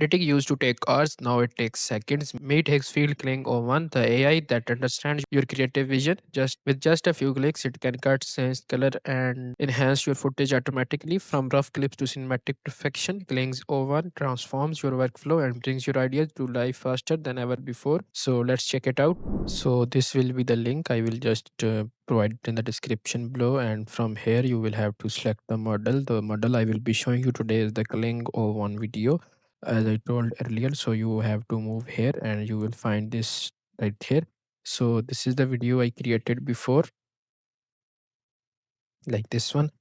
Editing used to take hours, now it takes seconds. Meet Higgsfield Kling O1, the AI that understands your creative vision. Just a few clicks, it can cut, change color, and enhance your footage automatically from rough clips to cinematic perfection. Kling's O1 transforms your workflow and brings your ideas to life faster than ever before. So let's check it out. So this will be the link. I will just provide it in the description below, and from here you will have to select the model. The model I will be showing you today is the Kling O1 video, as I told earlier. So you have to move here and you will find this right here. So this is the video I created before, like this one.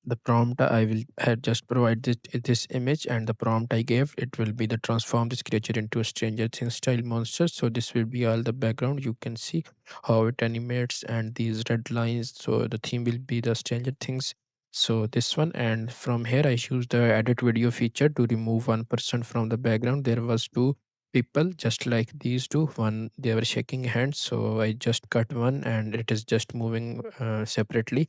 The prompt I will have just provided this image, and the prompt I gave it will be the transform this creature into a Stranger Things style monster. So this will be all the background. You can see how it animates and these red lines. So the theme will be the Stranger Things. So this one, and from here I use the edit video feature to remove one person from the background. There was two people just like these two. One, they were shaking hands, so I just cut one and it is just moving separately.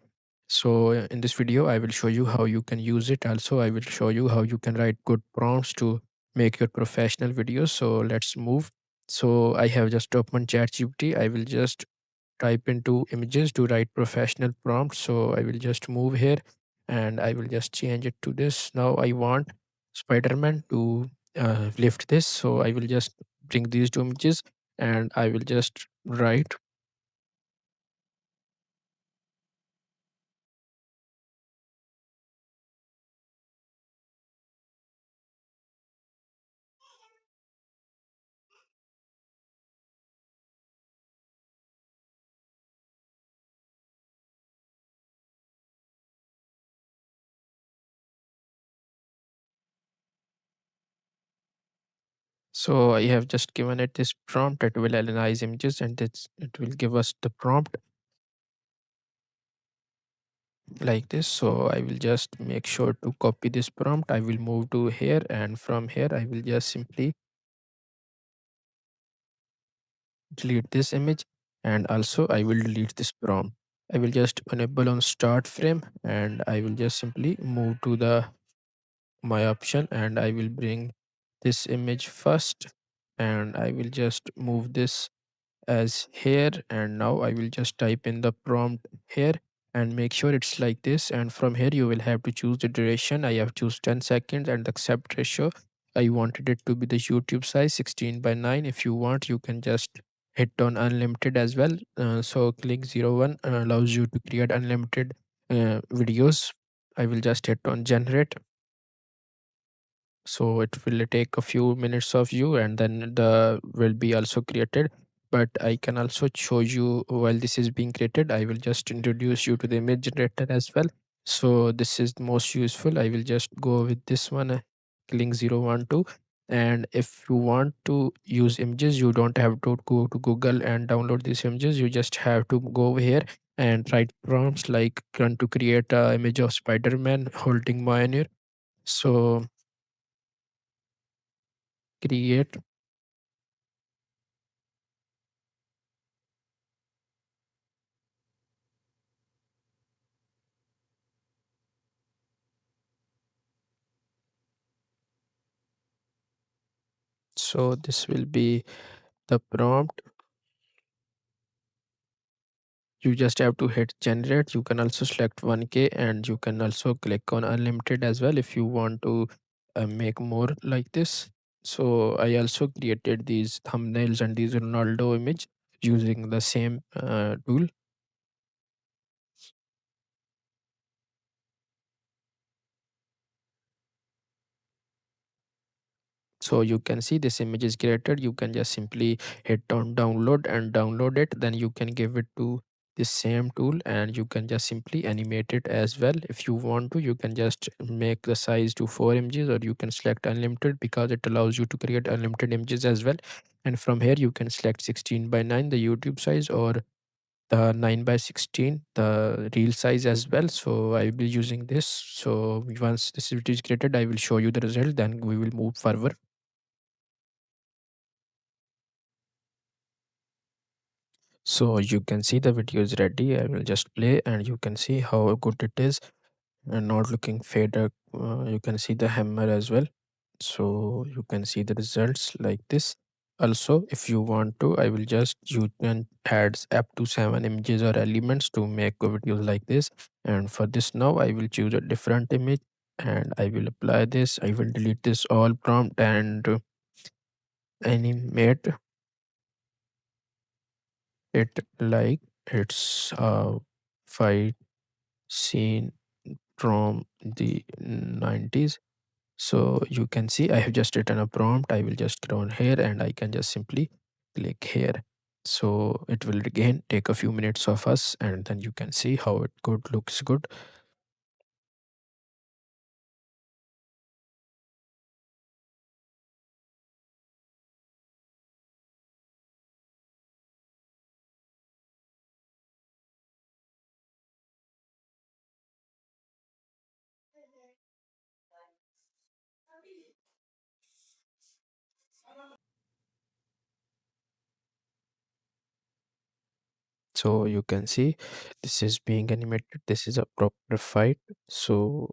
So in this video, I will show you how you can use it. Also, I will show you how you can write good prompts to make your professional videos. So let's move. So I have just opened ChatGPT. I will just type into images to write professional prompts. So I will just move here and I will just change it to this. Now I want Spider-Man to lift this. So I will just bring these two images and I will just write. So I have just given it this prompt. It will analyze images and it will give us the prompt like this. So I will just make sure to copy this prompt. I will move to here, and from here I will just simply delete this image, and also I will delete this prompt. I will just enable on start frame and I will just simply move to the my option and I will bring this image first, and I will just move this as here, and now I will just type in the prompt here and make sure it's like this. And from here you will have to choose the duration. I have choose 10 seconds and accept ratio. I wanted it to be the YouTube size 16:9. If you want, you can just hit on unlimited as well. So click 01 allows you to create unlimited videos. I will just hit on generate. So it will take a few minutes of you and then the will be also created. But I can also show you while this is being created. I will just introduce you to the image generator as well. So this is most useful. I will just go with this one, link 012. And if you want to use images, you don't have to go to Google and download these images. You just have to go over here and write prompts like want to create a image of Spider-Man holding Mjolnir. So create. So this will be the prompt. You just have to hit generate. You can also select 1K and you can also click on unlimited as well if you want to make more like this. So I also created these thumbnails and these Ronaldo image using the same tool. So you can see this image is created. You can just simply hit on download and download it. Then you can give it to the same tool and you can just simply animate it as well. If you want to, you can just make the size to 4 images, or you can select unlimited because it allows you to create unlimited images as well. And from here you can select 16:9 the YouTube size, or the 9:16 the reel size as well. So I will be using this. So once this video is created, I will show you the result, then we will move forward. So you can see the video is ready. I will just play and you can see how good it is and not looking faded. You can see the hammer as well. So you can see the results like this. Also, if you want to, I will just, you can add up to 7 images or elements to make a video like this. And for this now, I will choose a different image and I will apply this. I will delete this all prompt and animate it like it's a fight scene from the 90s. So you can see I have just written a prompt. I will just go on here and I can just simply click here. So it will again take a few minutes of us and then you can see how it good looks good. So you can see this is being animated. This is a proper fight. So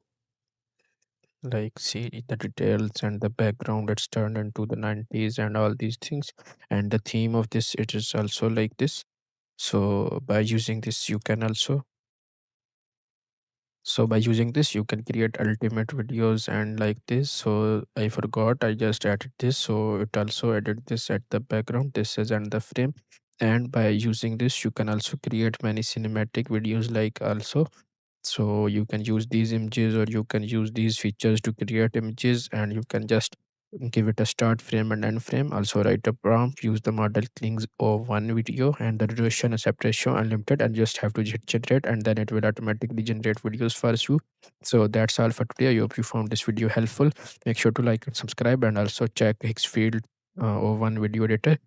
like see the details and the background, it's turned into the 90s and all these things. And the theme of this, it is also like this. So by using this you can also, so by using this you can create ultimate videos and like this. So I forgot, I just added this, so it also added this at the background. This is and the frame. And by using this you can also create many cinematic videos like also. So you can use these images or you can use these features to create images, and you can just give it a start frame and end frame. Also write a prompt, use the model Kling's O1 video, and the duration and separation unlimited, and just have to hit generate and then it will automatically generate videos for you. So that's all for today. I hope you found this video helpful. Make sure to like and subscribe and also check Higgsfield O1 video editor.